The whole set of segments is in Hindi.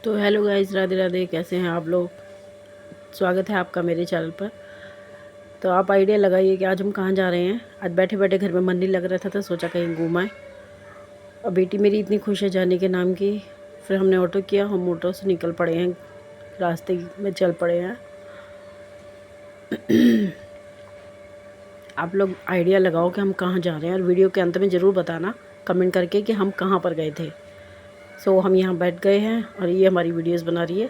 तो हेलो गाइस, राधे राधे। कैसे हैं आप लोग? स्वागत है आपका मेरे चैनल पर। तो आप आइडिया लगाइए कि आज हम कहाँ जा रहे हैं। आज बैठे बैठे घर में मन नहीं लग रहा था तो सोचा कहीं घूम आए। और बेटी मेरी इतनी खुश है जाने के नाम की। फिर हमने ऑटो किया, हम ऑटो से निकल पड़े हैं, रास्ते में चल पड़े हैं। आप लोग आइडिया लगाओ कि हम कहाँ जा रहे हैं और वीडियो के अंत में ज़रूर बताना कमेंट करके कि हम कहाँ पर गए थे। हम यहाँ बैठ गए हैं और ये हमारी वीडियोज़ बना रही है।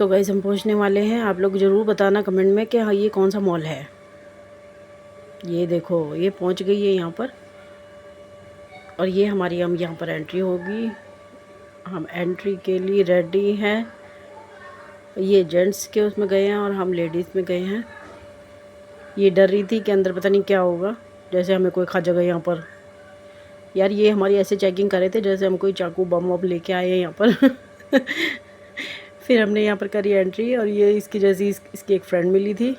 गाइस, हम पहुंचने वाले हैं। आप लोग ज़रूर बताना कमेंट में कि हाँ ये कौन सा मॉल है। ये देखो, ये पहुंच गई है यहाँ पर और ये हमारी हम यहाँ पर एंट्री होगी। हम एंट्री के लिए रेडी हैं। ये जेंट्स के उसमें गए हैं और हम लेडीज़ में गए हैं। ये डर रही थी कि अंदर पता नहीं क्या होगा, जैसे हमें कोई खा जगह यहाँ पर। यार ये हमारी ऐसे चेकिंग कर रहे थे जैसे हम कोई चाकू बम वम लेके आए हैं यहाँ पर। फिर हमने यहाँ पर करी एंट्री और ये इसकी जैसी इसकी एक फ्रेंड मिली थी।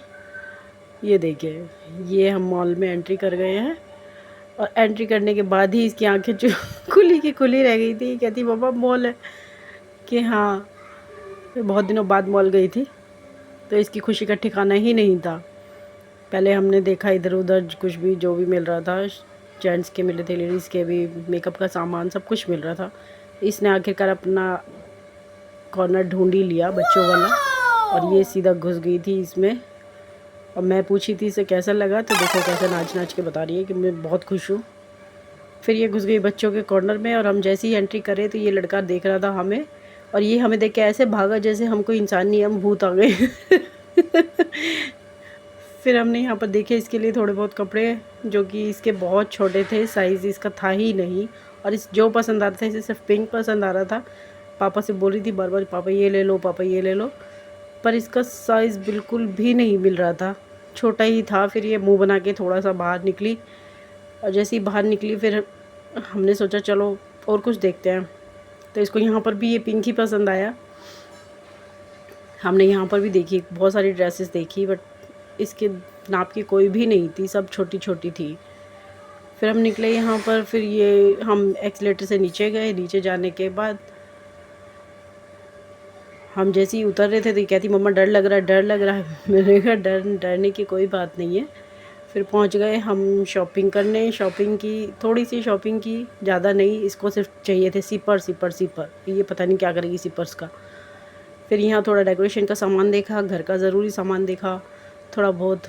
ये देखिए, ये हम मॉल में एंट्री कर गए हैं और एंट्री करने के बाद ही इसकी आंखें जो खुली की खुली रह गई थी। कहती पापा मॉल है कि हाँ। फिर बहुत दिनों बाद मॉल गई थी तो इसकी खुशी का ठिकाना ही नहीं था। पहले हमने देखा इधर उधर कुछ भी जो भी मिल रहा था, जेंट्स के मिले थे, लेडीज़ के भी, मेकअप का सामान सब कुछ मिल रहा था। इसने आखिरकार अपना कॉर्नर ढूंढ ही लिया बच्चों वाला और ये सीधा घुस गई थी इसमें। और मैं पूछी थी इसे कैसा लगा तो देखो कैसे नाच नाच के बता रही है कि मैं बहुत खुश हूँ। फिर ये घुस गई बच्चों के कॉर्नर में और हम जैसे ही एंट्री करे तो ये लड़का देख रहा था हमें और ये हमें देख के ऐसे भागा जैसे हम कोई इंसान नहीं, हम भूत आ गए। फिर हमने यहाँ पर देखे इसके लिए थोड़े बहुत कपड़े जो कि इसके बहुत छोटे थे, साइज़ इसका था ही नहीं। और इस जो पसंद आ रहा था, इसे सिर्फ पिंक पसंद आ रहा था। पापा से बोल रही थी बार बार पापा ये ले लो, पापा ये ले लो, पर इसका साइज़ बिल्कुल भी नहीं मिल रहा था, छोटा ही था। फिर ये मुंह बना के थोड़ा सा बाहर निकली और जैसे ही बाहर निकली फिर हमने सोचा चलो और कुछ देखते हैं। तो इसको यहाँ पर भी ये पिंक ही पसंद आया। हमने यहाँ पर भी देखी, बहुत सारी ड्रेसेस देखी, बट इसके नाप की कोई भी नहीं थी, सब छोटी छोटी थी। फिर हम निकले यहाँ पर, फिर ये हम एक्सीलेटर से नीचे गए। नीचे जाने के बाद हम जैसे ही उतर रहे थे तो ये कहती मम्मा डर लग रहा है, डर लग रहा है। मैंने कहा डरने की कोई बात नहीं है। फिर पहुंच गए हम शॉपिंग करने। शॉपिंग की, थोड़ी सी शॉपिंग की, ज़्यादा नहीं। इसको सिर्फ चाहिए थे सिपर। ये पता नहीं क्या करेगी सिपर्स का। फिर यहाँ थोड़ा डेकोरेशन का सामान देखा, घर का ज़रूरी सामान देखा थोड़ा बहुत।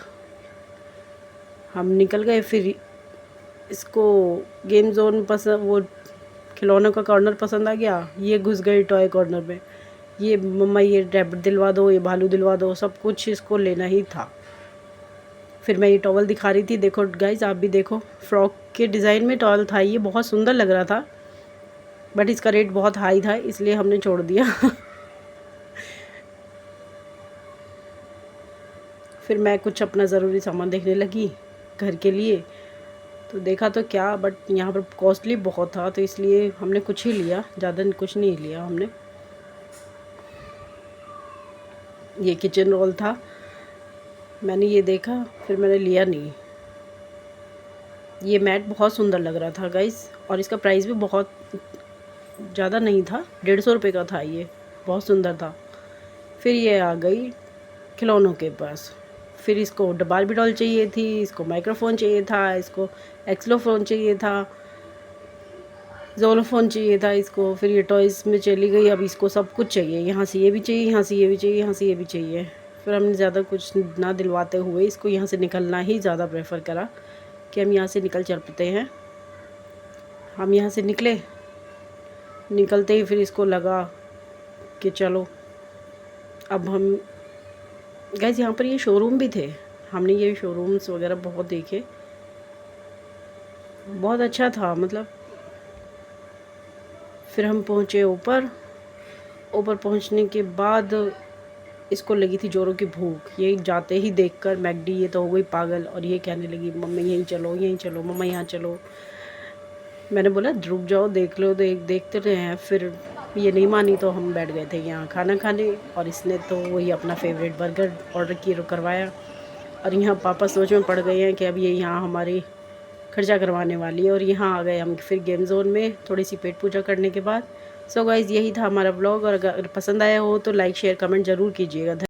हम निकल गए। फिर इसको गेम जोन पसंद, वो खिलौनों का कॉर्नर पसंद आ गया। ये घुस गई टॉय कॉर्नर में। ये मम्मा ये रैबिट दिलवा दो, ये भालू दिलवा दो, सब कुछ इसको लेना ही था। फिर मैं ये टॉवल दिखा रही थी, देखो गाइज आप भी देखो, फ्रॉक के डिज़ाइन में टॉवल था। ये बहुत सुंदर लग रहा था बट इसका रेट बहुत हाई था इसलिए हमने छोड़ दिया। फिर मैं कुछ अपना ज़रूरी सामान देखने लगी घर के लिए। तो देखा तो क्या, बट यहाँ पर कॉस्टली बहुत था तो इसलिए हमने कुछ ही लिया, ज़्यादा कुछ नहीं लिया हमने। ये किचन रोल था, मैंने ये देखा फिर मैंने लिया नहीं। ये मैट बहुत सुंदर लग रहा था गाइस और इसका प्राइस भी बहुत ज़्यादा नहीं था, 150 रुपये का था। ये बहुत सुंदर था। फिर ये आ गई खिलौनों के पास। फिर इसको बारबी डॉल चाहिए थी, इसको माइक्रोफोन चाहिए था, इसको एक्सलोफोन चाहिए था, जोलोफोन चाहिए था इसको। फिर ये टॉयज़ में चली गई, अब इसको सब कुछ चाहिए। यहाँ से ये भी चाहिए, यहाँ से ये भी चाहिए, यहाँ से ये भी चाहिए। फिर हमने ज़्यादा कुछ ना दिलवाते हुए इसको यहाँ से निकलना ही ज़्यादा प्रेफर करा कि हम यहाँ से निकल चलते हैं। हम यहाँ से निकलते ही फिर इसको लगा कि चलो अब हम गाइस, यहाँ पर ये शोरूम भी थे। हमने ये शोरूम्स वगैरह बहुत देखे, बहुत अच्छा था मतलब। फिर हम पहुँचे ऊपर पहुँचने के बाद इसको लगी थी जोरों की भूख। ये जाते ही देखकर मैकडी ये तो हो गई पागल और ये कहने लगी मम्मी यहीं चलो, मम्मा यहाँ चलो। मैंने बोला रुक जाओ, देख लो, देखते रहे हैं। फिर ये नहीं मानी तो हम बैठ गए थे यहाँ खाना खाने और इसने तो वही अपना फेवरेट बर्गर ऑर्डर करवाया। और यहाँ पापा सोच में पड़ गए हैं कि अब ये यहाँ हमारी खर्चा करवाने वाली है। और यहाँ आ गए हम फिर गेम जोन में। थोड़ी सी पेट पूजा करने के बाद सो गाइज़ यही था हमारा ब्लॉग, और अगर पसंद आया हो तो लाइक शेयर कमेंट ज़रूर कीजिएगा।